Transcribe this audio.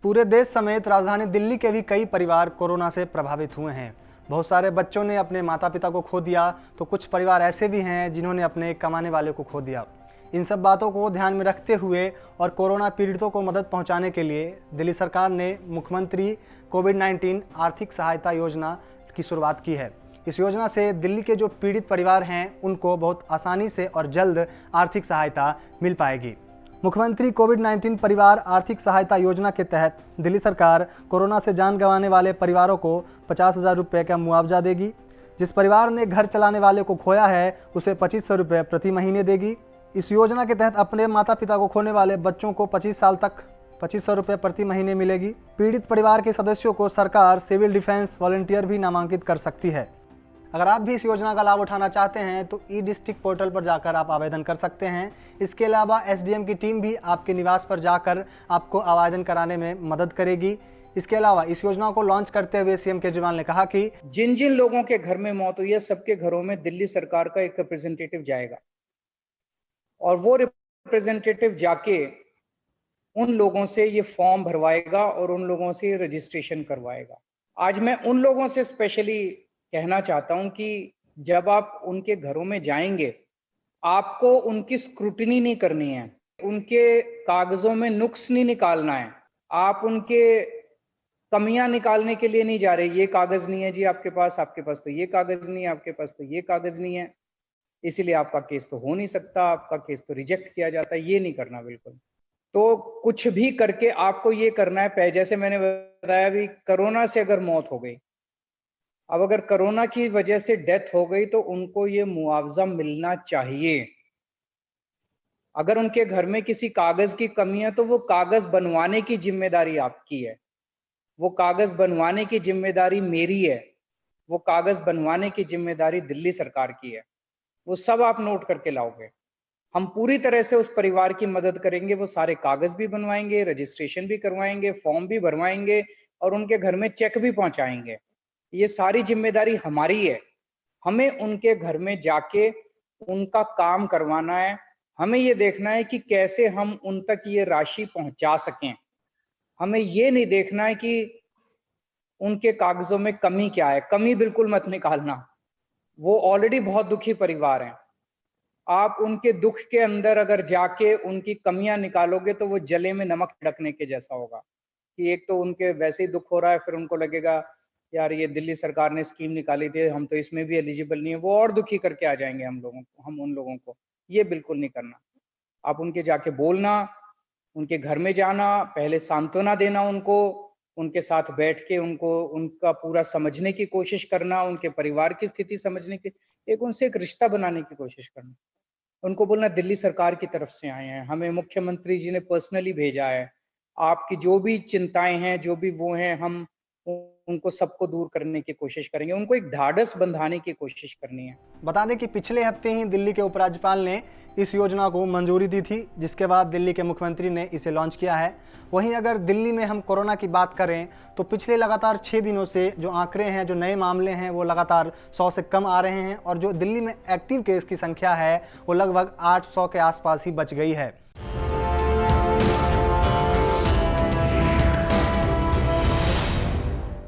पूरे देश समेत राजधानी दिल्ली के भी कई परिवार कोरोना से प्रभावित हुए हैं। बहुत सारे बच्चों ने अपने माता पिता को खो दिया, तो कुछ परिवार ऐसे भी हैं जिन्होंने अपने कमाने वाले को खो दिया। इन सब बातों को ध्यान में रखते हुए और कोरोना पीड़ितों को मदद पहुंचाने के लिए दिल्ली सरकार ने मुख्यमंत्री कोविड-19 आर्थिक सहायता योजना की शुरुआत की है। इस योजना से दिल्ली के जो पीड़ित परिवार हैं उनको बहुत आसानी से और जल्द आर्थिक सहायता मिल पाएगी। मुख्यमंत्री कोविड-19 परिवार आर्थिक सहायता योजना के तहत दिल्ली सरकार कोरोना से जान गंवाने वाले परिवारों को 50,000 रुपये का मुआवजा देगी। जिस परिवार ने घर चलाने वाले को खोया है उसे 2,500 रुपये प्रति महीने देगी। इस योजना के तहत अपने माता पिता को खोने वाले बच्चों को 25 साल तक 2,500 रुपये प्रति महीने मिलेगी। पीड़ित परिवार के सदस्यों को सरकार सिविल डिफेंस वॉलंटियर भी नामांकित कर सकती है। अगर आप भी इस योजना का लाभ उठाना चाहते हैं तो ई डिस्ट्रिक्ट पोर्टल पर जाकर आप आवेदन कर सकते हैं। इसके अलावा एसडीएम की टीम भी आपके निवास पर जाकर आपको आवेदन कराने में मदद करेगी। इसके अलावा इस योजना को लॉन्च करते हुए सीएम केजरीवाल ने कहा कि जिन जिन लोगों के घर में मौत हुई है सबके घरों में दिल्ली सरकार का एक रिप्रेजेंटेटिव जाएगा और वो रिप्रेजेंटेटिव जाके उन लोगों से ये फॉर्म भरवाएगा और उन लोगों से रजिस्ट्रेशन करवाएगा। आज मैं उन लोगों से स्पेशली कहना चाहता हूं कि जब आप उनके घरों में जाएंगे आपको उनकी स्क्रूटिनी नहीं करनी है, उनके कागजों में नुक्स नहीं निकालना है, आप उनके कमियां निकालने के लिए नहीं जा रहे। ये कागज नहीं है जी आपके पास तो ये कागज नहीं है, आपके पास तो ये कागज नहीं है, इसीलिए आपका केस तो हो नहीं सकता, आपका केस तो रिजेक्ट किया जाता है। ये नहीं करना बिल्कुल। तो कुछ भी करके आपको ये करना है। जैसे मैंने बताया भी, कोरोना से अगर मौत हो गई, अब अगर कोरोना की वजह से डेथ हो गई तो उनको ये मुआवजा मिलना चाहिए। अगर उनके घर में किसी कागज की कमी है तो वो कागज बनवाने की जिम्मेदारी आपकी है, वो कागज बनवाने की जिम्मेदारी मेरी है, वो कागज बनवाने की जिम्मेदारी दिल्ली सरकार की है। वो सब आप नोट करके लाओगे। हम पूरी तरह से उस परिवार की मदद करेंगे। वो सारे कागज भी बनवाएंगे, रजिस्ट्रेशन भी करवाएंगे, फॉर्म भी भरवाएंगे और उनके घर में चेक भी पहुंचाएंगे। ये सारी जिम्मेदारी हमारी है। हमें उनके घर में जाके उनका काम करवाना है। हमें ये देखना है कि कैसे हम उन तक ये राशि पहुंचा सकें। हमें ये नहीं देखना है कि उनके कागजों में कमी क्या है। कमी बिल्कुल मत निकालना। वो ऑलरेडी बहुत दुखी परिवार हैं। आप उनके दुख के अंदर अगर जाके उनकी कमियां निकालोगे तो वो जले में नमक छिड़कने के जैसा होगा कि एक तो उनके वैसे ही दुख हो रहा है, फिर उनको लगेगा यार ये दिल्ली सरकार ने स्कीम निकाली थी, हम तो इसमें भी एलिजिबल नहीं है। वो और दुखी करके आ जाएंगे हम उन लोगों को। ये बिल्कुल नहीं करना। आप उनके जाके बोलना, उनके घर में जाना, पहले सांत्वना देना उनको, उनके साथ बैठ के उनको उनका पूरा समझने की कोशिश करना, उनके परिवार की स्थिति समझने की, उनसे एक रिश्ता बनाने की कोशिश करना। उनको बोलना दिल्ली सरकार की तरफ से आए हैं, हमें मुख्यमंत्री जी ने पर्सनली भेजा है, आपकी जो भी चिंताएं हैं, जो भी वो हैं, हम उनको सबको दूर करने की कोशिश करेंगे। उनको एक ढाढ़स बंधाने की कोशिश करनी है। बता दें कि पिछले हफ्ते ही दिल्ली के उपराज्यपाल ने इस योजना को मंजूरी दी थी, जिसके बाद दिल्ली के मुख्यमंत्री ने इसे लॉन्च किया है। वहीं अगर दिल्ली में हम कोरोना की बात करें तो पिछले लगातार 6 दिनों से जो आंकड़े हैं, जो नए मामले हैं, वो लगातार 100 से कम आ रहे हैं और जो दिल्ली में एक्टिव केस की संख्या है वो लगभग 800 के आसपास ही बच गई है।